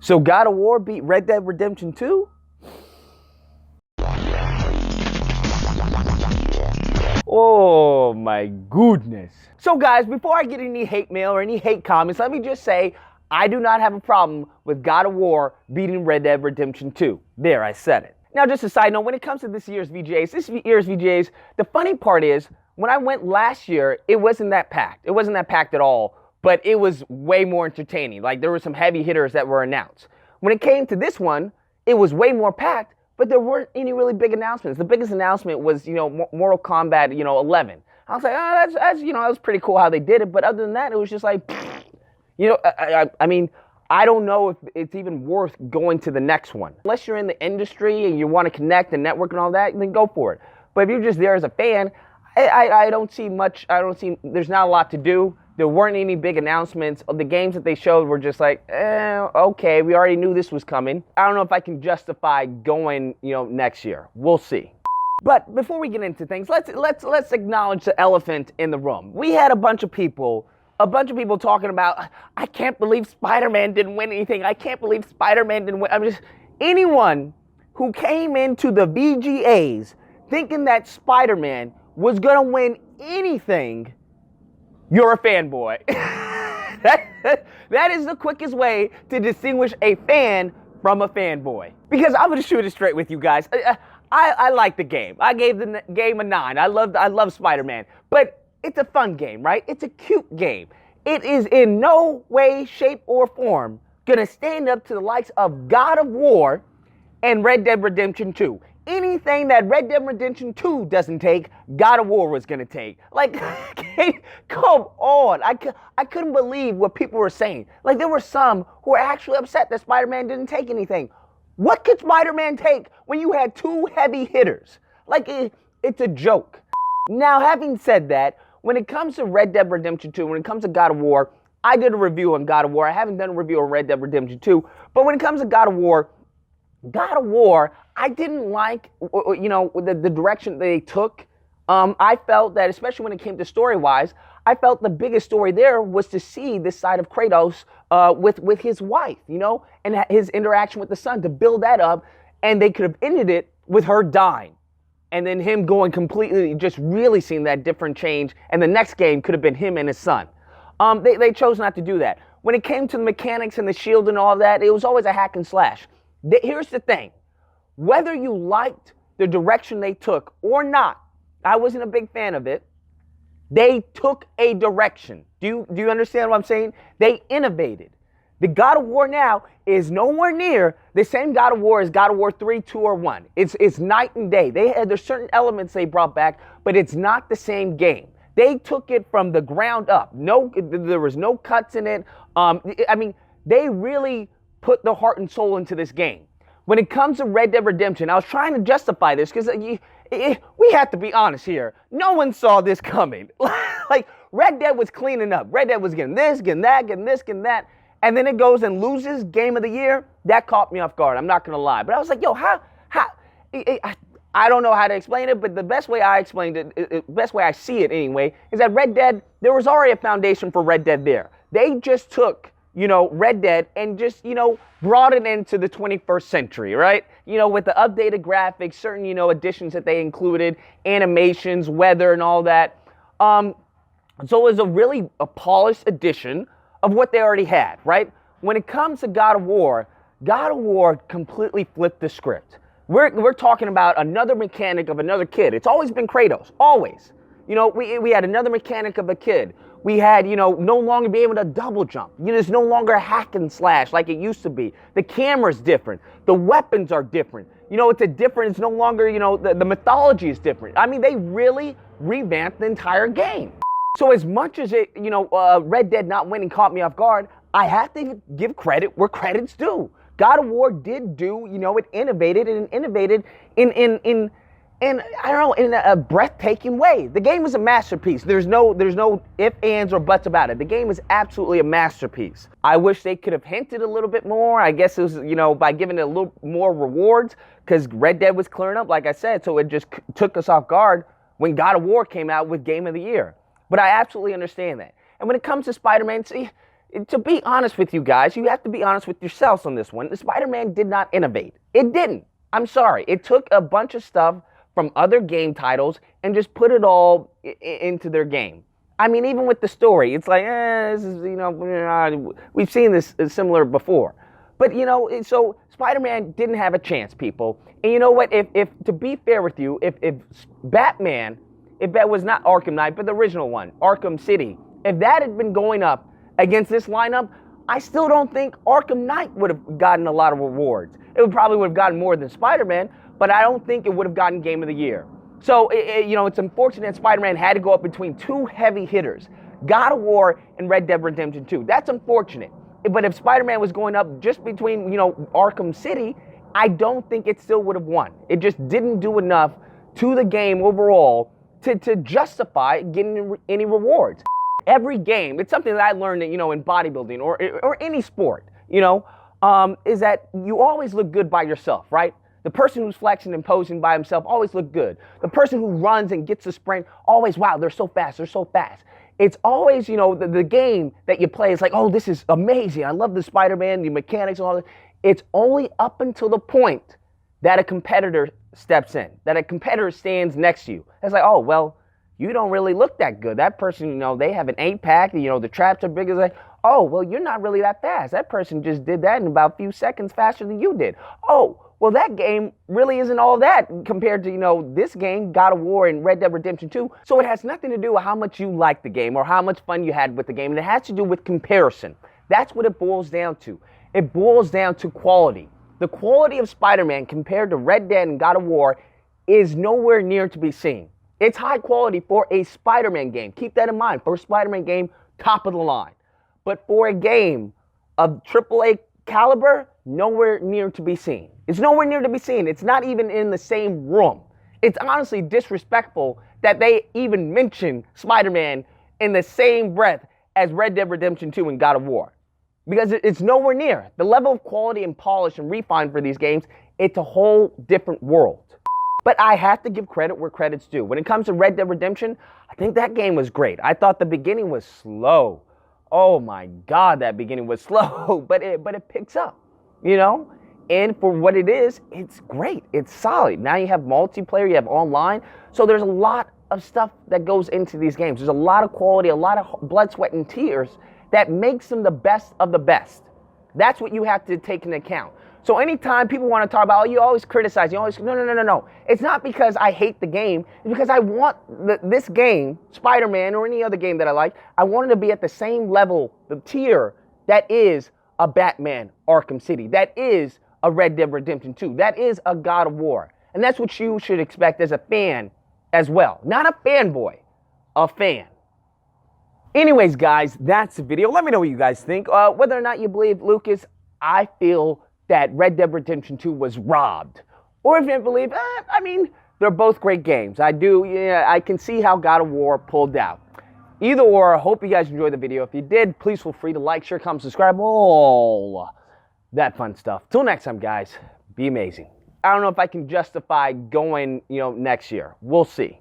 So God of War beat Red Dead Redemption 2? Oh my goodness. So guys, before I get any hate mail or any hate comments, let me just say I do not have a problem with God of War beating Red Dead Redemption 2. There, I said it. Now just a side note, when it comes to this year's VGAs, the funny part is, when I went last year, it wasn't that packed. It wasn't that packed at all, but it was way more entertaining. Like, there were some heavy hitters that were announced. When it came to this one, it was way more packed, but there weren't any really big announcements. The biggest announcement was, Mortal Kombat, 11. I was like, oh, that's that was pretty cool how they did it. But other than that, it was just like, I mean, I don't know if it's even worth going to the next one. Unless you're in the industry and you want to connect and network and all that, then go for it. But if you're just there as a fan, I don't see much. There's not a lot to do. There weren't any big announcements. The games that they showed were just like, okay, we already knew this was coming. I don't know if I can justify going, next year. We'll see. But before we get into things, let's acknowledge the elephant in the room. We had a bunch of people talking about, I can't believe Spider-Man didn't win anything. I can't believe Spider-Man didn't win. Anyone who came into the VGAs thinking that Spider-Man was gonna win anything, you're a fanboy. That is the quickest way to distinguish a fan from a fanboy. Because I'm gonna shoot it straight with you guys. I like the game. I gave the game a 9. I love Spider-Man. But it's a fun game, right? It's a cute game. It is in no way, shape, or form gonna stand up to the likes of God of War and Red Dead Redemption 2. Anything that Red Dead Redemption 2 doesn't take, God of War was gonna take. Like, come on. I couldn't believe what people were saying. Like, there were some who were actually upset that Spider-Man didn't take anything. What could Spider-Man take when you had 2 heavy hitters? Like, it's a joke. Now, having said that, when it comes to Red Dead Redemption 2, when it comes to God of War, I did a review on God of War. I haven't done a review on Red Dead Redemption 2, but when it comes to God of War, I didn't like, the direction they took. I felt that, especially when it came to story-wise, I felt the biggest story there was to see this side of Kratos with his wife, and his interaction with the son, to build that up, and they could have ended it with her dying. And then him going completely, just really seeing that different change, and the next game could have been him and his son. They chose not to do that. When it came to the mechanics and the shield and all of that, it was always a hack and slash. Here's the thing. Whether you liked the direction they took or not, I wasn't a big fan of it. They took a direction. Do you understand what I'm saying? They innovated. The God of War now is nowhere near the same God of War as God of War 3, 2, or 1. It's night and day. There's certain elements they brought back, but it's not the same game. They took it from the ground up. There was no cuts in it. They really put the heart and soul into this game. When it comes to Red Dead Redemption, I was trying to justify this because we have to be honest here. No one saw this coming. Like, Red Dead was cleaning up. Red Dead was getting this, getting that, getting this, getting that. And then it goes and loses Game of the Year. That caught me off guard. I'm not going to lie. But I was like, how? I don't know how to explain it, but the best way I explained it, the best way I see it anyway, is that Red Dead, there was already a foundation for Red Dead there. They just took, Red Dead and just, brought it into the 21st century, right? With the updated graphics, certain, additions that they included, animations, weather, and all that. So it was a polished edition of what they already had, right? When it comes to God of War completely flipped the script. We're talking about another mechanic of another kid. It's always been Kratos, always. We had another mechanic of a kid. We had, no longer be able to double jump. There's no longer a hack and slash like it used to be. The camera's different. The weapons are different. It's no longer, the mythology is different. I mean, they really revamped the entire game. So as much as Red Dead not winning caught me off guard, I have to give credit where credit's due. God of War did do, it innovated in a breathtaking way. The game was a masterpiece. There's no ifs, ands, or buts about it. The game is absolutely a masterpiece. I wish they could have hinted a little bit more. I guess it was, by giving it a little more rewards, because Red Dead was clearing up, like I said, so it just took us off guard when God of War came out with Game of the Year. But I absolutely understand that. And when it comes to Spider-Man, see, to be honest with you guys, you have to be honest with yourselves on this one. The Spider-Man did not innovate. It didn't. I'm sorry. It took a bunch of stuff from other game titles and just put it all into their game. I mean, even with the story, it's like, this is, we've seen this similar before. But, so Spider-Man didn't have a chance, people. And you know what? If to be fair with you, if Batman, if that was not Arkham Knight, but the original one, Arkham City, if that had been going up against this lineup, I still don't think Arkham Knight would have gotten a lot of rewards. It probably would have gotten more than Spider-Man, but I don't think it would have gotten Game of the Year. So, it's unfortunate that Spider-Man had to go up between two heavy hitters, God of War and Red Dead Redemption 2. That's unfortunate. But if Spider-Man was going up just between, Arkham City, I don't think it still would have won. It just didn't do enough to the game overall to justify getting any rewards. Every game, it's something that I learned, in bodybuilding or any sport, is that you always look good by yourself, right? The person who's flexing and posing by himself always look good. The person who runs and gets the sprint, always, wow, they're so fast, they're so fast. It's always, the game that you play is like, oh, this is amazing. I love the Spider-Man, the mechanics and all that. It's only up until the point that a competitor steps in, that a competitor stands next to you. It's like, oh, well, you don't really look that good. That person, they have an 8-pack, the traps are big as like, oh, well, you're not really that fast. That person just did that in about a few seconds faster than you did. Oh, well, that game really isn't all that compared to, this game, God of War and Red Dead Redemption 2. So it has nothing to do with how much you like the game or how much fun you had with the game. And it has to do with comparison. That's what it boils down to. It boils down to quality. The quality of Spider-Man compared to Red Dead and God of War is nowhere near to be seen. It's high quality for a Spider-Man game. Keep that in mind. For a Spider-Man game, top of the line. But for a game of AAA caliber, nowhere near to be seen. It's nowhere near to be seen. It's not even in the same room. It's honestly disrespectful that they even mention Spider-Man in the same breath as Red Dead Redemption 2 and God of War. Because it's nowhere near. The level of quality and polish and refine for these games, it's a whole different world. But I have to give credit where credit's due. When it comes to Red Dead Redemption, I think that game was great. I thought the beginning was slow. Oh my God, that beginning was slow, but it picks up, And for what it is, it's great. It's solid. Now you have multiplayer, you have online. So there's a lot of stuff that goes into these games. There's a lot of quality, a lot of blood, sweat, and tears that makes them the best of the best. That's what you have to take into account. So anytime people want to talk about, you always criticize, no. It's not because I hate the game. It's because I want this game, Spider-Man or any other game that I like, I want it to be at the same level, the tier that is a Batman Arkham City, that is a Red Dead Redemption 2, that is a God of War. And that's what you should expect as a fan as well. Not a fanboy, a fan. Anyways, guys, that's the video. Let me know what you guys think. Whether or not you believe Lucas, I feel that Red Dead Redemption 2 was robbed. Or if you believe, they're both great games. I can see how God of War pulled out. Either or, I hope you guys enjoyed the video. If you did, please feel free to like, share, comment, subscribe, all that fun stuff. Till next time, guys, be amazing. I don't know if I can justify going, next year. We'll see.